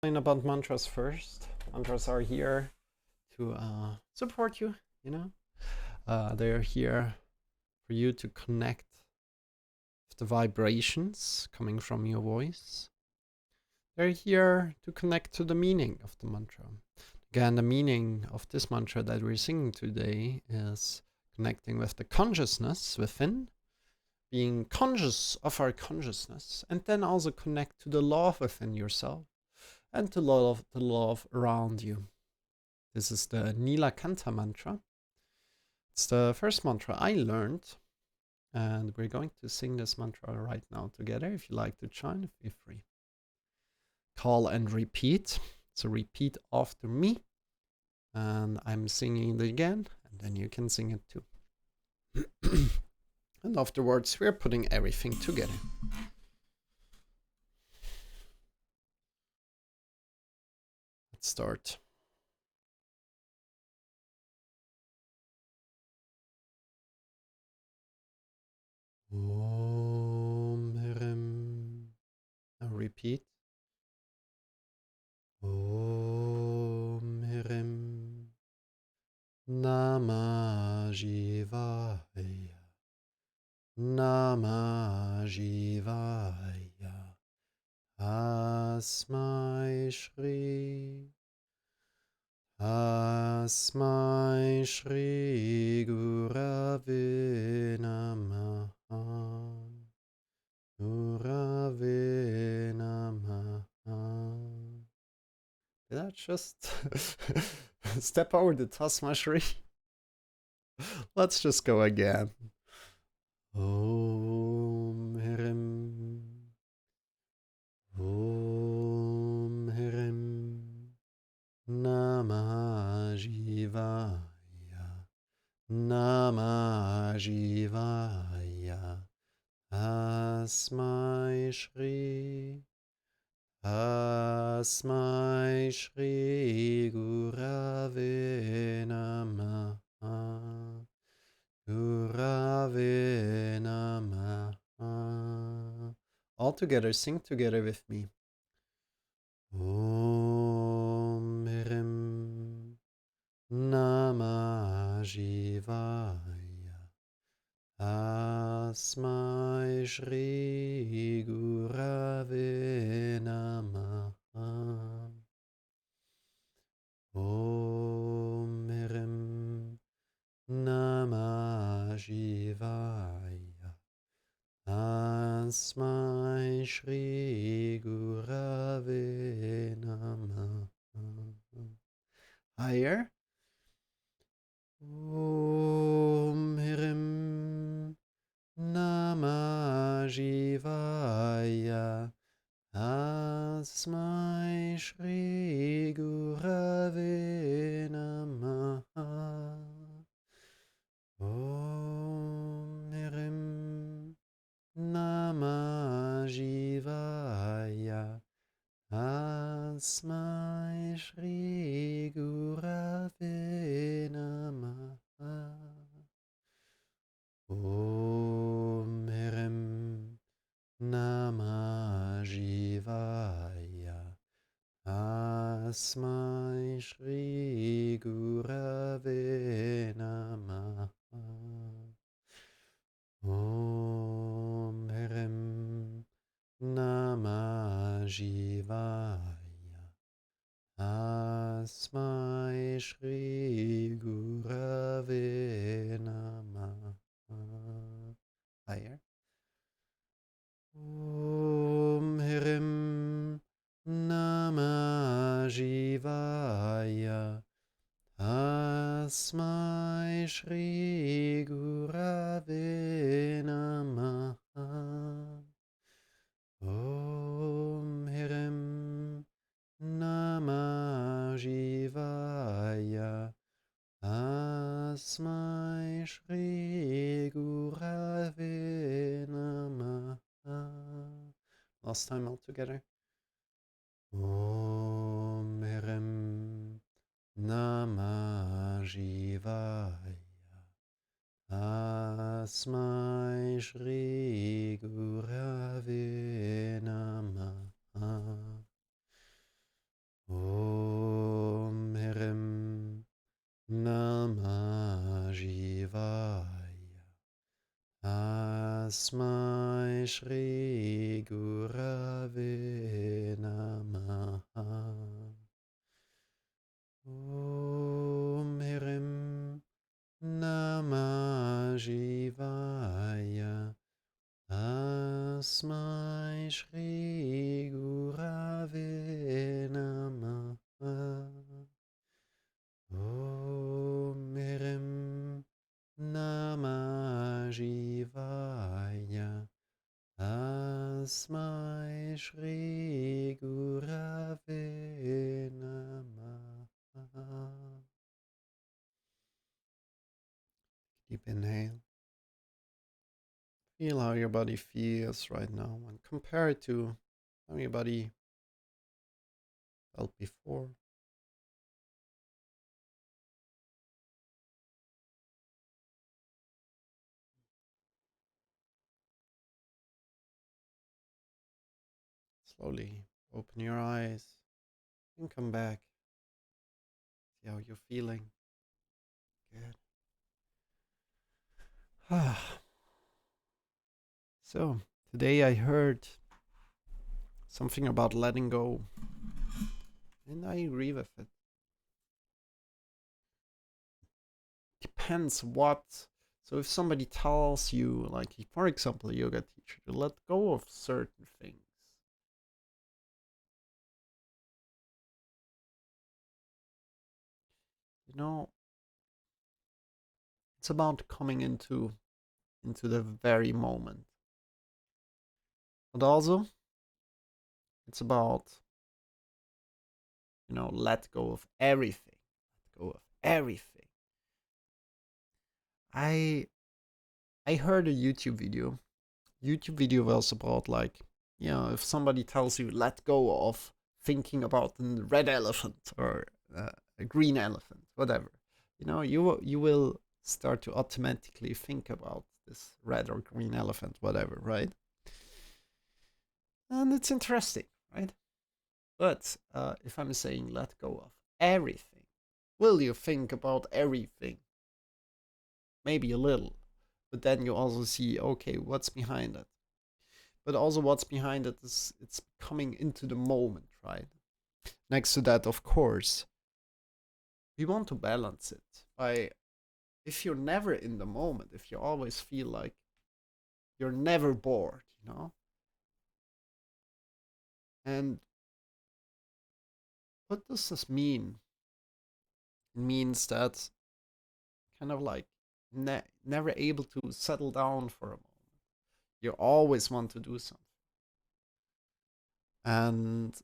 About mantras first. Mantras are here to support you, you know. They're here for you to connect with the vibrations coming from your voice. They're here to connect to the meaning of the mantra. Again, the meaning of this mantra that we're singing today is connecting with the consciousness within, being conscious of our consciousness, and then also connect to the love within yourself and to love the love around you. This is the Neelakantha Mantra. It's the first mantra I learned, and we're going to sing this mantra right now together. If you like to join, feel free. Call and repeat. So repeat after me, and I'm singing it again, and then you can sing it too. And afterwards, we're putting everything together. Let's start. Om Hirim. Now repeat. Om Hirim Namah Shivaya. Namah Shivaya. Asmai Shri. Asmai Shri Gurave Namaha. Gurave Namaha. Did I just step over the Tasma Shri? Let's just go again. Om Hirim. Om Hirim. Namah Shivaya. Namah Shivaya. Asmai Shri. Asmai Shri Gurave Namaha. Gurave Namaha. All together, sing together with me. Om Hirim Namah Shivaya. Asmai Shri Gurave Namaha. Om Hirim Namah Shivaya. Asmai Shri Gurave Namaha. Higher. Om Hirim Namah Shivaya. Asmai Shri Gurave Namaha. Om Hirim Namah Shivaya. Asmai Shri Gurave Namaha. Om Hirim Namah Shivaya. Asmai Shri Gurave Namaha. Om Hirim Namah Shivaya. Asmai Shri Gurave Namaha. Higher. Om Hirim Namah Shivaya. Asmai Shri Gurave Namaha. Om Hirim Namah Shivaya. Asmai Shri Gurave Namaha. Last time all together. Om Hirim Namah Shivaya. Asmai Shri Gurave Namaha. Namah Shivaya. Asmai Shri Gurave Namaha. Om Hirim Namah Shivaya. Asmai Shri Gurave Namaha. Om Hirim Namah Shivaya. Asmai Shri Gurave Namaha. Deep inhale. Feel how your body feels right now and compare it to how your body felt before. Slowly open your eyes and come back. See how you're feeling. Good. So, today I heard something about letting go, and I agree with it. Depends what. So, if somebody tells you, like, for example, a yoga teacher, to let go of certain things, you know, it's about coming into the very moment. But also, it's about, let go of everything. Let go of everything. I I heard a YouTube video was about, like, if somebody tells you let go of thinking about the red elephant or a green elephant, whatever, you will start to automatically think about this red or green elephant, whatever, right? And it's interesting, right? But if I'm saying let go of everything, will you think about everything? Maybe a little, but then you also see, okay, what's behind it? But also what's behind it is it's coming into the moment, right? Next to that, of course, we want to balance it by, if you're never in the moment, if you always feel like you're never bored, and what does this mean? It means that kind of like never able to settle down for a moment. You always want to do something. And